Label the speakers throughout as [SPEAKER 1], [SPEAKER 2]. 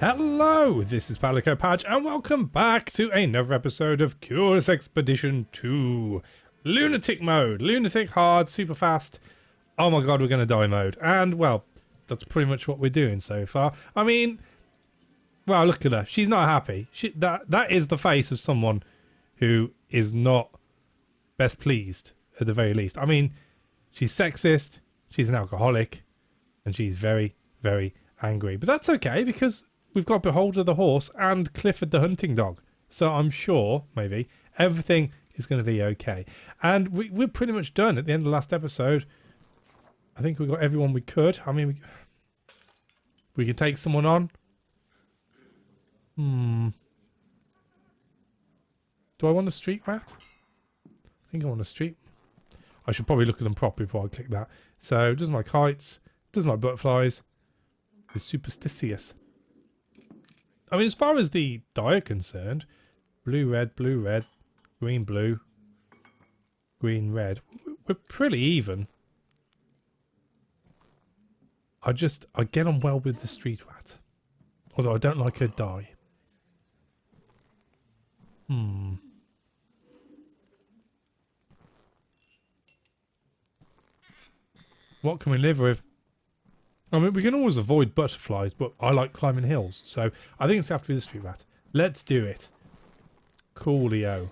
[SPEAKER 1] Hello, this is Palico Patch, and welcome back to another episode of Curious Expedition 2. Lunatic mode, lunatic hard, super fast, oh my god we're going to die mode. And well, that's pretty much what we're doing so far. I mean, well, look at her, she's not happy. That is the face of someone who is not best pleased, at the very least. I mean, she's sexist, she's an alcoholic, and she's very, very angry. But that's okay, because we've got Beholder the horse and Clifford the hunting dog. So I'm sure, maybe, everything is going to be okay. And we're pretty much done at the end of the last episode. I think we got everyone we could. I mean, we could take someone on. Do I want a street rat? I think I want a street. I should probably look at them properly before I click that. So, doesn't like heights, doesn't like butterflies, is superstitious. I mean, as far as the dye are concerned, blue, red, green, blue, green, red, we're pretty even. I get on well with the street rat. Although I don't like her dye. What can we live with? I mean, we can always avoid butterflies, but I like climbing hills, so I think it's have to be the street rat. Let's do it. Coolio.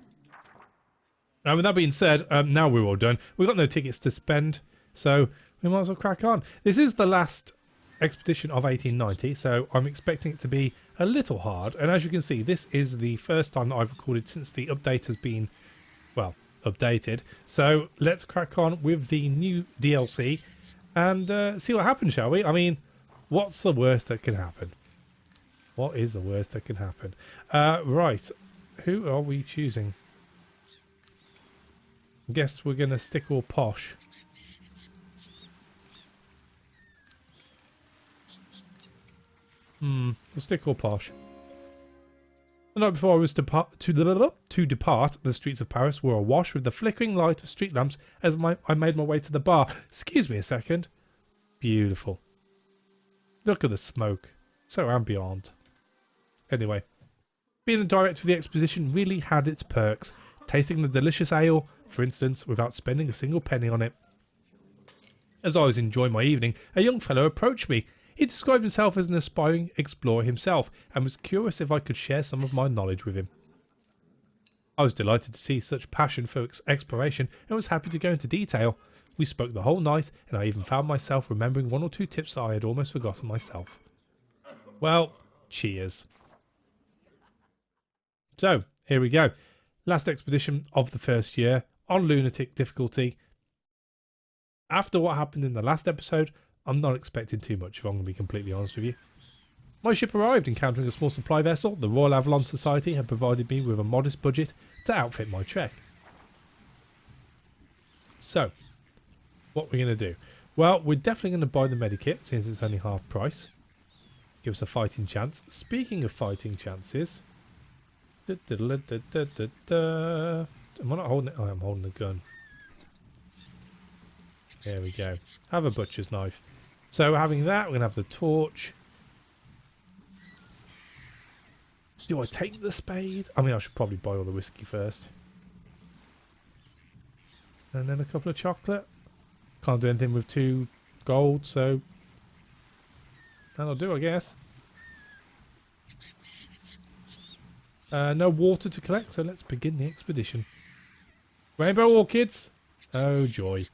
[SPEAKER 1] And with that being said, now we're all done. We've got no tickets to spend, so we might as well crack on. This is the last expedition of 1890, so I'm expecting it to be a little hard. And as you can see, this is the first time that I've recorded since the update has been, well, updated. So let's crack on with the new DLC. And see what happens, shall we? I mean, what's the worst that can happen? What is the worst that can happen? Right. Who are we choosing? I guess we're going to stick all posh. We'll stick all posh. The night before I was to depart, the streets of Paris were awash with the flickering light of street lamps as I made my way to the bar. Excuse me a second. Beautiful. Look at the smoke. So ambient. Anyway, being the director of the exposition really had its perks. Tasting the delicious ale, for instance, without spending a single penny on it. As I was enjoying my evening, a young fellow approached me. He described himself as an aspiring explorer himself and was curious if I could share some of my knowledge with him. I was delighted to see such passion for exploration and was happy to go into detail. We spoke the whole night and I even found myself remembering one or two tips that I had almost forgotten myself. Well, cheers. So, here we go. Last expedition of the first year on lunatic difficulty. After what happened in the last episode, I'm not expecting too much, if I'm going to be completely honest with you. My ship arrived, encountering a small supply vessel. The Royal Avalon Society had provided me with a modest budget to outfit my trek. So, what we're going to do? Well, we're definitely going to buy the medikit, since it's only half price. Give us a fighting chance. Speaking of fighting chances... Am I not holding it? Oh, I'm holding the gun. There we go. Have a butcher's knife. So having that, we're going to have the torch. Do I take the spade? I mean, I should probably buy all the whiskey first. And then a couple of chocolate. Can't do anything with 2 gold, so that'll do, I guess. No water to collect, so let's begin the expedition. Rainbow orchids? Oh, joy.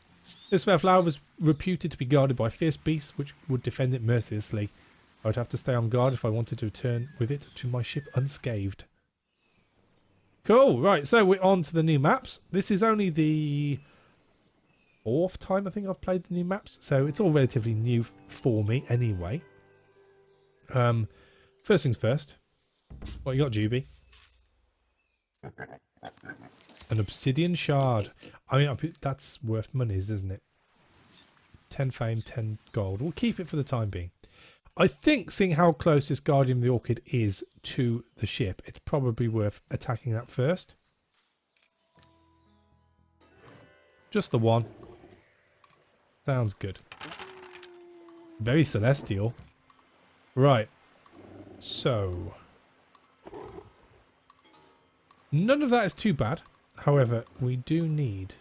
[SPEAKER 1] This fair flower was reputed to be guarded by fierce beasts which would defend it mercilessly. I would have to stay on guard if I wanted to return with it to my ship unscathed. Cool, right, so we're on to the new maps. This is only the 4th time I think I've played the new maps, so it's all relatively new for me anyway. First things first. What you got, Juby? An obsidian shard. I mean, that's worth monies, isn't it? 10 fame, 10 gold. We'll keep it for the time being. I think, seeing how close this Guardian of the Orchid is to the ship, it's probably worth attacking that first. Just the one. Sounds good. Very celestial. Right. So, none of that is too bad. However, we do need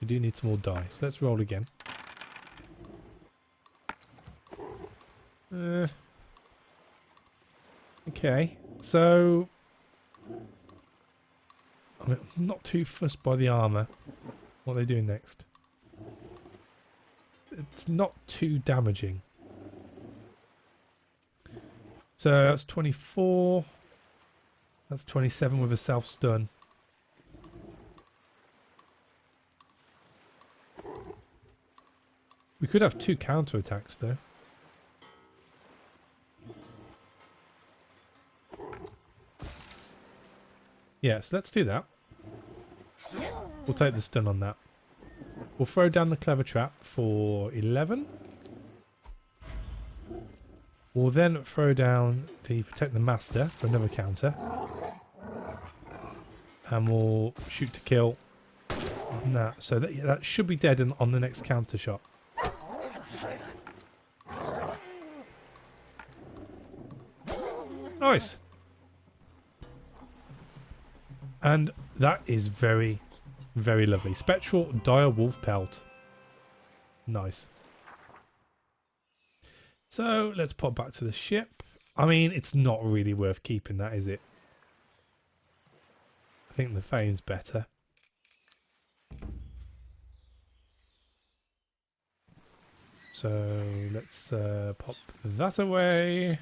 [SPEAKER 1] some more dice. Let's roll again. Okay, so I'm not too fussed by the armour. What are they doing next? It's not too damaging. So that's 24. That's 27 with a self-stun. We could have 2 counter-attacks though. Yes, let's do that. We'll take the stun on that. We'll throw down the clever trap for 11. We'll then throw down the protect the master for another counter. And we'll shoot to kill on that. So that should be dead on the next counter shot. Nice. And that is very, very lovely. Spectral dire wolf pelt. Nice. So let's pop back to the ship. I mean, it's not really worth keeping that, is it? I think the fame's better. So let's pop that away.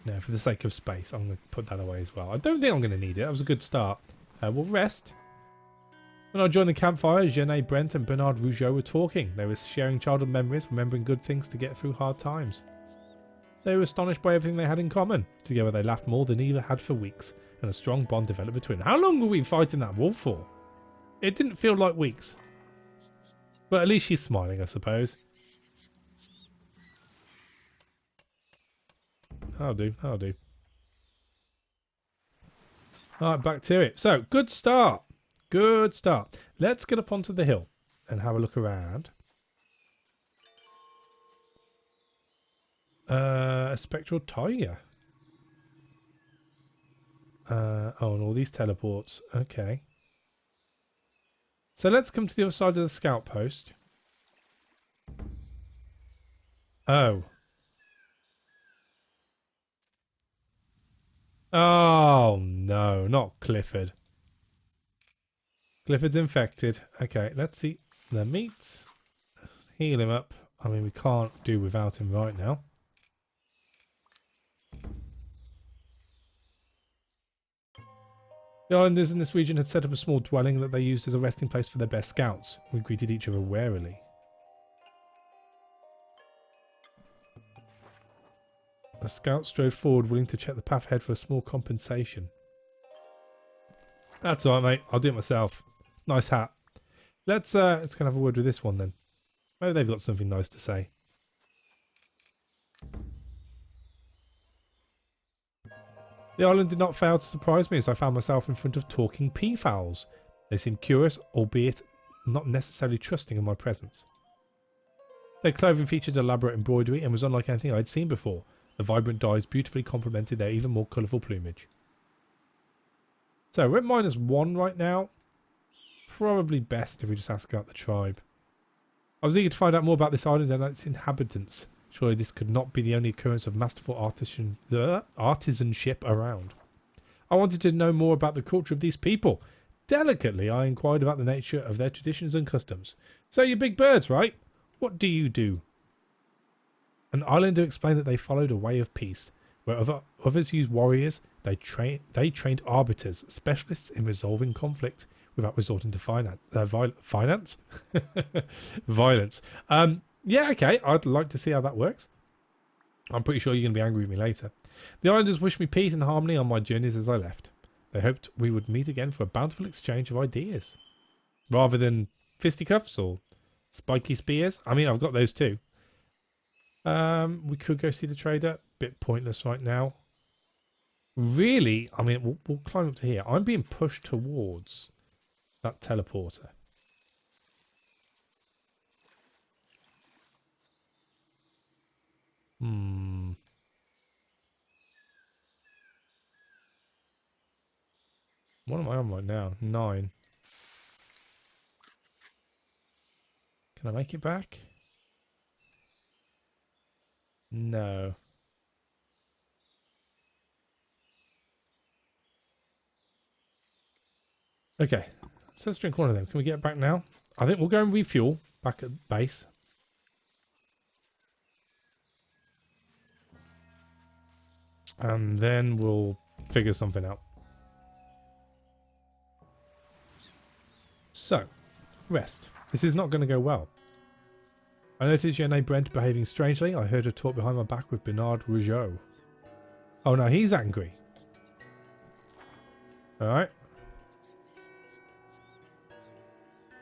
[SPEAKER 1] No, for the sake of space, I'm going to put that away as well. I don't think I'm going to need it. That was a good start. We'll rest. When I joined the campfire, Jeanne, Brent and Bernard Rougeau were talking. They were sharing childhood memories, remembering good things to get through hard times. They were astonished by everything they had in common. Together they laughed more than either had for weeks, and a strong bond developed between them. How long were we fighting that wolf for? It didn't feel like weeks. But at least she's smiling, I suppose. I'll do. Alright, back to it. So, good start. Good start. Let's get up onto the hill and have a look around. A spectral tiger. Oh, and all these teleports. Okay. So let's come to the other side of the scout post. Oh. Oh, no. Not Clifford. Clifford's infected. Okay, let's see the meat. Heal him up. I mean, we can't do without him right now. The islanders in this region had set up a small dwelling that they used as a resting place for their best scouts. We greeted each other warily. A scout strode forward, willing to check the path ahead for a small compensation. That's alright, mate. I'll do it myself. Nice hat. Let's go and have a word with this one then. Maybe they've got something nice to say. The island did not fail to surprise me as I found myself in front of talking peafowls. They seemed curious, albeit not necessarily trusting of my presence. Their clothing featured elaborate embroidery and was unlike anything I had seen before. The vibrant dyes beautifully complemented their even more colourful plumage. So we're at -1 right now. Probably best if we just ask about the tribe. I was eager to find out more about this island and its inhabitants. Surely this could not be the only occurrence of masterful artisanship around. I wanted to know more about the culture of these people. Delicately, I inquired about the nature of their traditions and customs. So you're big birds, right? What do you do? An islander explained that they followed a way of peace, where others used warriors. They trained arbiters, specialists in resolving conflict without resorting to violence. Violence. Yeah, okay. I'd like to see how that works. I'm pretty sure you're going to be angry with me later. The islanders wished me peace and harmony on my journeys as I left. They hoped we would meet again for a bountiful exchange of ideas. Rather than fisticuffs or spiky spears. I mean, I've got those too. We could go see the trader. Bit pointless right now. Really, I mean, we'll climb up to here. I'm being pushed towards that teleporter. What am I on right now? 9. Can I make it back? No. Okay. So let's drink one of them. Can we get back now? I think we'll go and refuel back at base. And then we'll figure something out. So, rest. This is not going to go well. I noticed Jenny Brent behaving strangely. I heard her talk behind my back with Bernard Rougeau. Oh no, he's angry. Alright.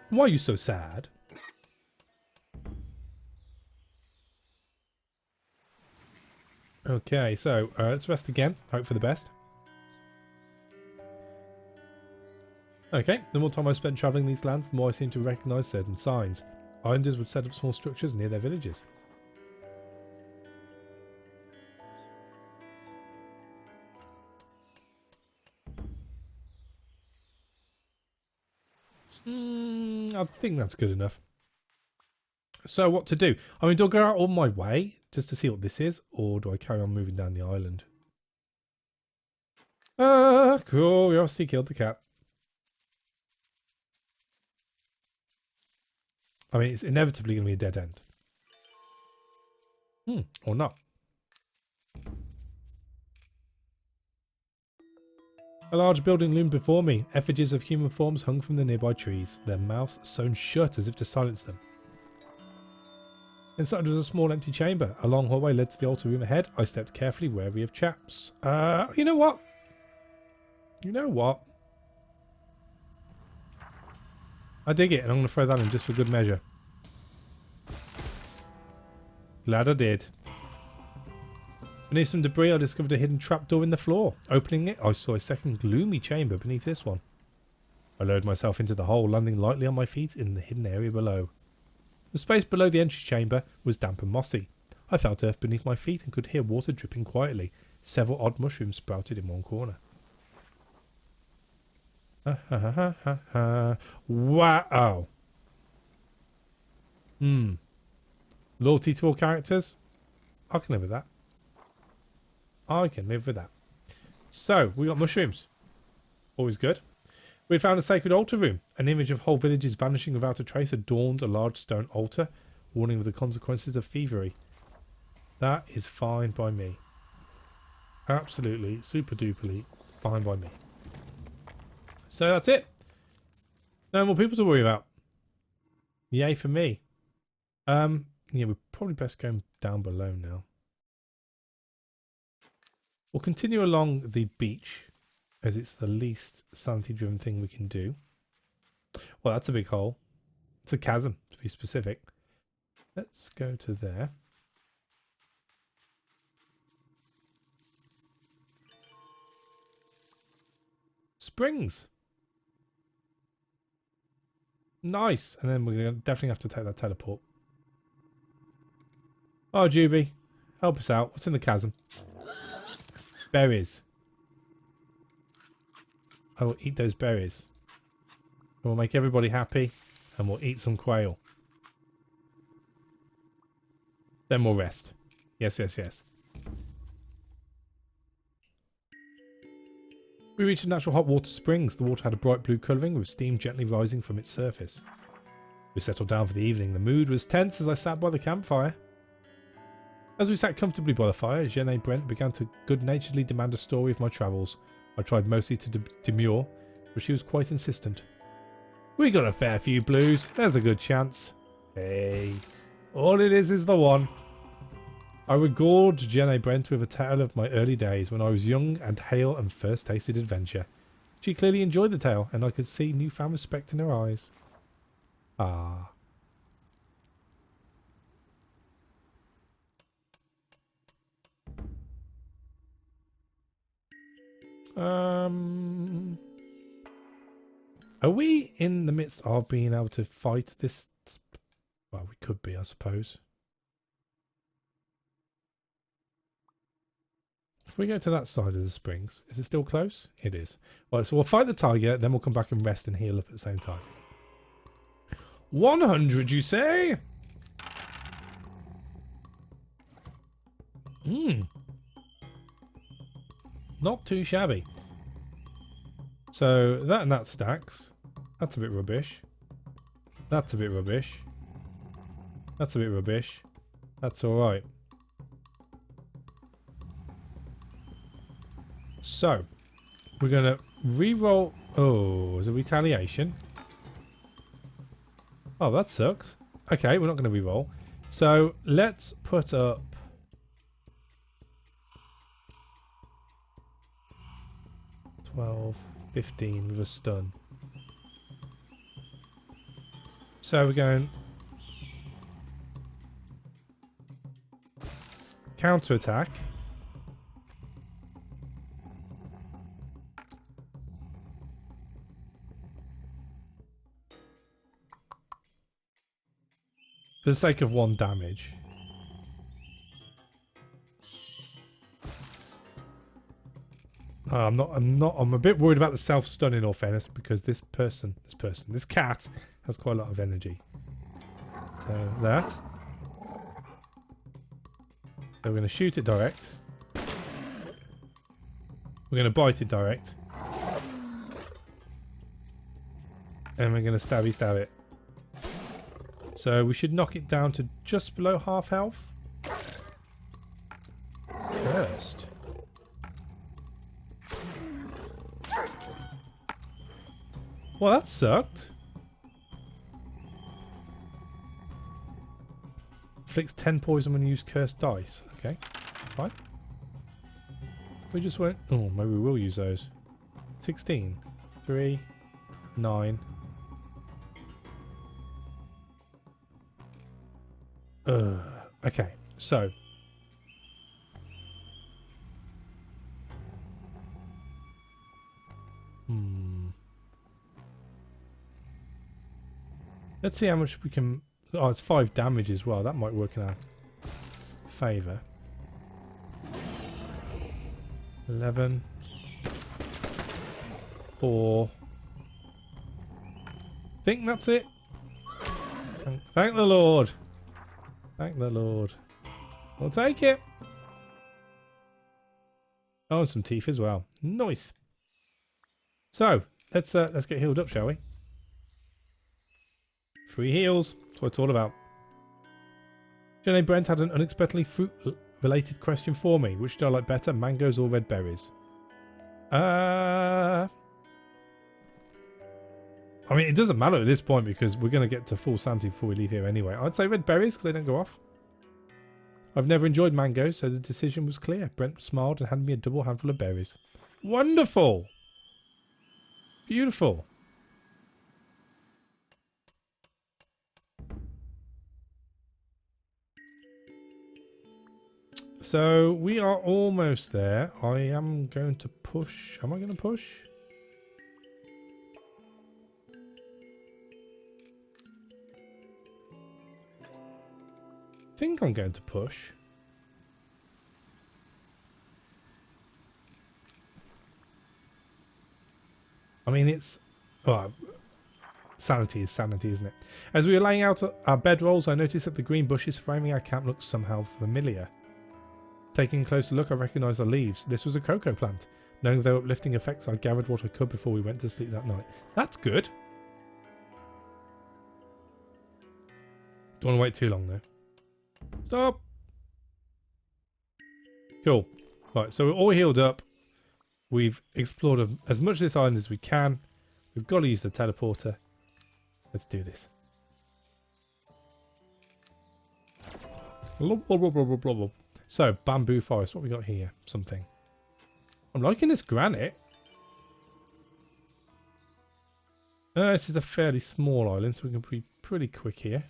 [SPEAKER 1] Why are you so sad? Okay, so let's rest again. Hope for the best. Okay, the more time I spent travelling these lands, the more I seem to recognise certain signs. Islanders would set up small structures near their villages. I think that's good enough. So what to do? I mean, do I go out all my way just to see what this is? Or do I carry on moving down the island? Cool. We obviously killed the cat. I mean, it's inevitably going to be a dead end. Or not. A large building loomed before me. Effigies of human forms hung from the nearby trees, their mouths sewn shut as if to silence them. Inside was a small empty chamber. A long hallway led to the altar room ahead. I stepped carefully, wary of chaps. You know what? You know what? I dig it, and I'm going to throw that in just for good measure. Glad I did. Beneath some debris, I discovered a hidden trapdoor in the floor. Opening it, I saw a second gloomy chamber beneath this one. I lowered myself into the hole, landing lightly on my feet in the hidden area below. The space below the entry chamber was damp and mossy. I felt earth beneath my feet and could hear water dripping quietly. Several odd mushrooms sprouted in one corner. Wow. Loyalty to all characters? I can live with that. I can live with that. So, we got mushrooms. Always good. We had found a sacred altar room. An image of whole villages vanishing without a trace adorned a large stone altar, warning of the consequences of thievery. That is fine by me. Absolutely, super duperly fine by me. So that's it. No more people to worry about. Yay for me. Yeah, we're probably best going down below now. We'll continue along the beach, as it's the least sanity-driven thing we can do. Well, that's a big hole. It's a chasm, to be specific. Let's go to there. Springs. Nice. And then we're going to definitely have to take that teleport. Oh, Juby. Help us out. What's in the chasm? Berries. I will eat those berries. We'll make everybody happy. And we'll eat some quail. Then we'll rest. Yes, yes, yes. We reached a natural hot water springs. The water had a bright blue colouring with steam gently rising from its surface. We settled down for the evening. The mood was tense as I sat by the campfire. As we sat comfortably by the fire, Jenny Brent began to good-naturedly demand a story of my travels. I tried mostly to demur, but she was quite insistent. We got a fair few blues. There's a good chance. Hey, all it is the one. I regaled Jenny Brent with a tale of my early days when I was young and hale and first tasted adventure. She clearly enjoyed the tale, and I could see newfound respect in her eyes. Ah. Are we in the midst of being able to fight this? Well, we could be, I suppose. If we go to that side of the springs, is it still close? It is. Right, so we'll fight the tiger, then we'll come back and rest and heal up at the same time. 100, you say? Not too shabby. So that and that stacks. That's a bit rubbish. That's a bit rubbish. That's a bit rubbish. That's alright. So, we're going to re-roll. Oh, there's a retaliation. Oh, that sucks. Okay, we're not going to re-roll. So, let's put up... 12, 15 with a stun. So we're going... counter-attack. For the sake of 1 damage. I'm a bit worried about the self-stun in all fairness, because this cat has quite a lot of energy. So that. So we're going to shoot it direct. We're going to bite it direct. And we're going to stab it. So we should knock it down to just below half health. First. Well, that sucked. Inflicts 10 poison when you use cursed dice. Okay, that's fine. We just won't... Oh, maybe we will use those. 16. 3. 9. Okay, so... Let's see how much we can... Oh, it's 5 damage as well. That might work in our favour. 11. 4. Think that's it. Thank the Lord. Thank the Lord. I'll take it. Oh, and some teeth as well. Nice. So, let's get healed up, shall we? 3 heals. That's what it's all about. Jenny Brent had an unexpectedly fruit-related question for me. Which do I like better, mangoes or red berries? I mean, it doesn't matter at this point because we're going to get to full sanity before we leave here anyway. I'd say red berries because they don't go off. I've never enjoyed mangoes, so the decision was clear. Brent smiled and handed me a double handful of berries. Wonderful! Beautiful. So we are almost there. I am going to push. Am I going to push? I think I'm going to push. I mean, it's... Well, sanity is sanity, isn't it? As we were laying out our bedrolls, I noticed that the green bushes framing our camp looked somehow familiar. Taking a closer look, I recognised the leaves. This was a cocoa plant. Knowing their uplifting effects, I gathered what I could before we went to sleep that night. That's good. Don't want to wait too long, though. Stop! Cool. Right, so we're all healed up. We've explored as much of this island as we can. We've got to use the teleporter. Let's do this. So, bamboo forest. What we got here? Something. I'm liking this granite. This is a fairly small island, so we can be pretty quick here.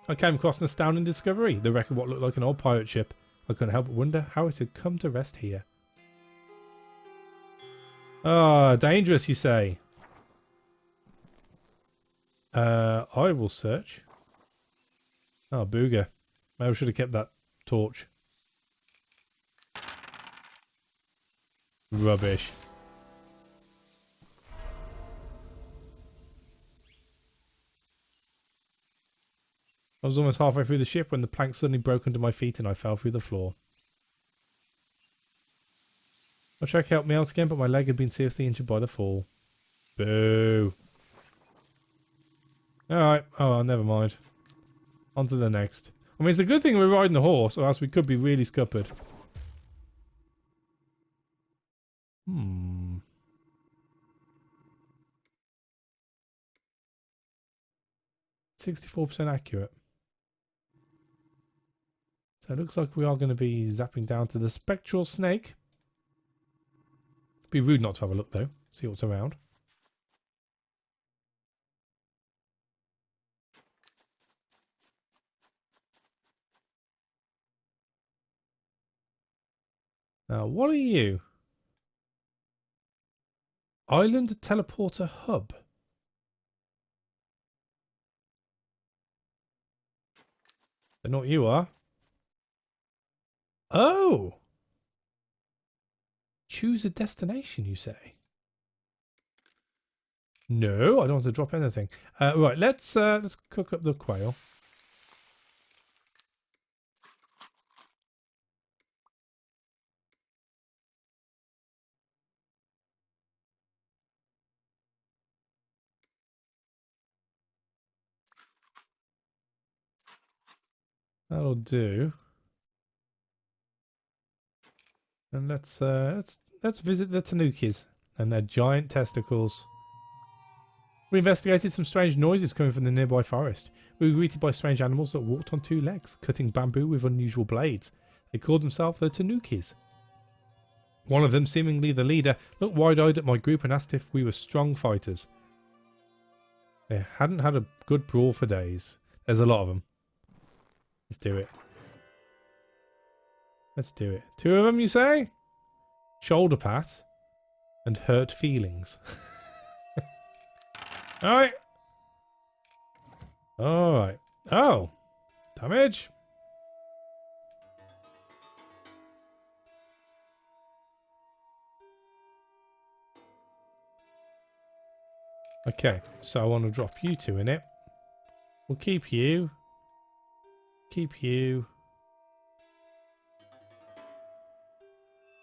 [SPEAKER 1] I came across an astounding discovery. The wreck of what looked like an old pirate ship. I couldn't help but wonder how it had come to rest here. Ah, dangerous, you say? I will search. Oh, booger. Maybe I should have kept that torch. Rubbish. I was almost halfway through the ship when the plank suddenly broke under my feet and I fell through the floor. I tried to help me out again, but my leg had been seriously injured by the fall. Boo. Alright. Oh, never mind. On to the next. I mean, it's a good thing we're riding the horse, or else we could be really scuppered. 64% accurate. So it looks like we are going to be zapping down to the Spectral snake. Be rude not to have a look though. See what's around. Now, what are you? Island Teleporter Hub. I know what you are. Oh! Choose a destination, you say? No, I don't want to drop anything. Right, let's cook up the quail. That'll do. And let's visit the tanukis and their giant testicles. We investigated some strange noises coming from the nearby forest. We were greeted by strange animals that walked on two legs, cutting bamboo with unusual blades. They called themselves the tanukis. One of them, seemingly the leader, looked wide-eyed at my group and asked if we were strong fighters. They hadn't had a good brawl for days. There's a lot of them. Let's do it. Let's do it. Two of them, you say? Shoulder pat and hurt feelings. Alright. Alright. Oh. Damage. Okay, so I want to drop you two in it. We'll keep you. Keep you.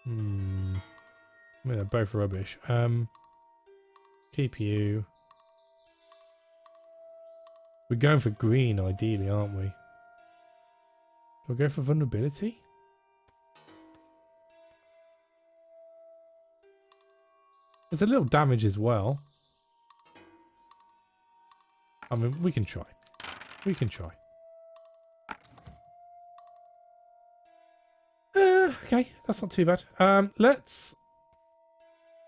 [SPEAKER 1] I mean, they're both rubbish. Keep you. We're going for green, ideally, aren't we? Do I go for vulnerability? There's a little damage as well. I mean, we can try. We can try. Okay, that's not too bad. Let's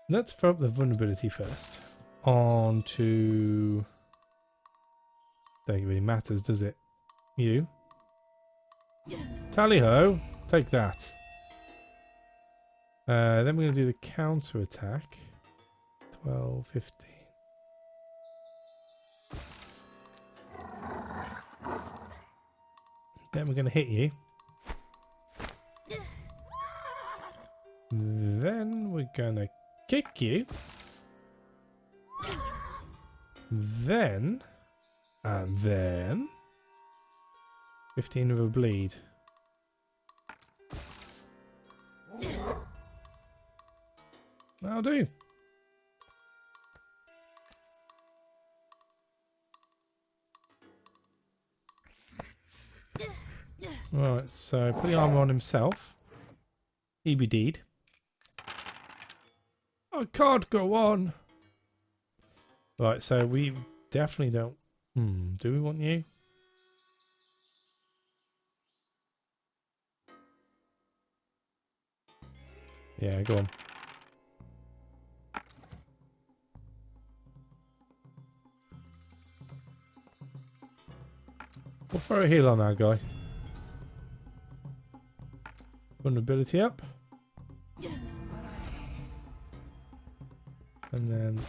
[SPEAKER 1] throw up the vulnerability first. On to... Don't think it really matters, does it? You. Tally-ho. Take that. Then we're going to do the counter attack. 12, 15. Then we're going to hit you. Then we're going to kick you. Then... And then... 15 of a bleed. That'll do. Right, so put the armor on himself. He be deed. I can't go on. Right, so we definitely don't... do we want you? Yeah, go on. We'll throw a heal on our guy. Vulnerability up. And then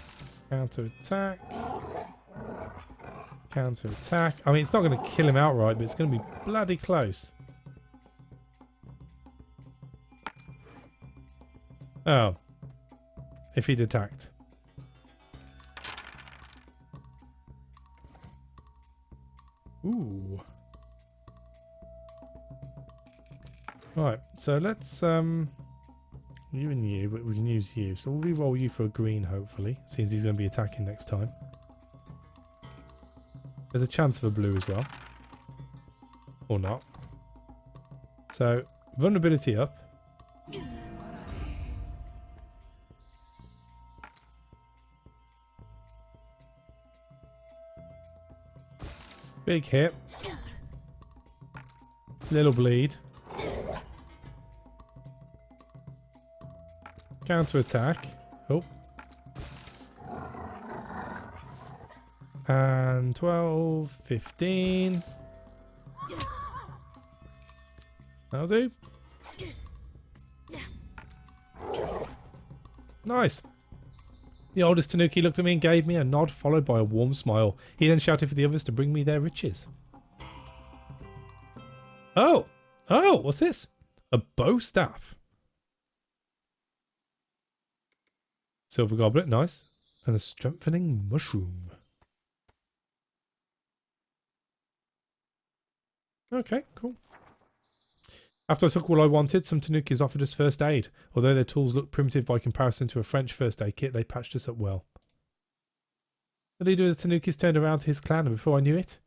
[SPEAKER 1] counter attack. Counter attack. I mean, it's not going to kill him outright, but it's going to be bloody close. Oh. If he'd attacked. Ooh. Right, so let's you and you, but we can use you. So we'll re-roll you for a green, hopefully, since he's going to be attacking next time. There's a chance of a blue as well. Or not. So, vulnerability up. Big hit. Little bleed. Counter attack. Oh. And 12, 15. That'll do. Nice. The oldest Tanuki looked at me and gave me a nod, followed by a warm smile. He then shouted for the others to bring me their riches. Oh! Oh, what's this? A bow staff. Silver goblet, nice. And a strengthening mushroom. Okay, cool. After I took all I wanted, some Tanukis offered us first aid. Although their tools looked primitive by comparison to a French first aid kit, they patched us up well. The leader of the Tanukis turned around to his clan, and before I knew it,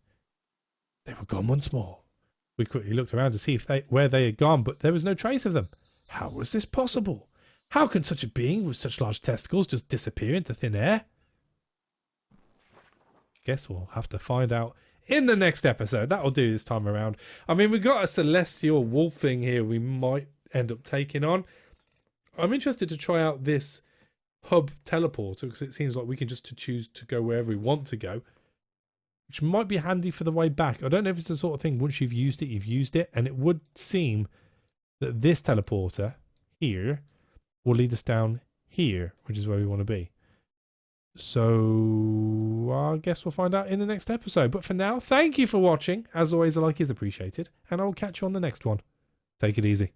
[SPEAKER 1] they were gone once more. We quickly looked around to see where they had gone, but there was no trace of them. How was this possible? How can such a being with such large testicles just disappear into thin air? Guess we'll have to find out in the next episode. That'll do this time around. I mean, we've got a celestial wolf thing here we might end up taking on. I'm interested to try out this hub teleporter because it seems like we can just choose to go wherever we want to go, which might be handy for the way back. I don't know if it's the sort of thing, once you've used it, and it would seem that this teleporter here will lead us down here, which is where we want to be. So I guess we'll find out in the next episode. But for now, thank you for watching. As always, a like is appreciated, and I'll catch you on the next one. Take it easy.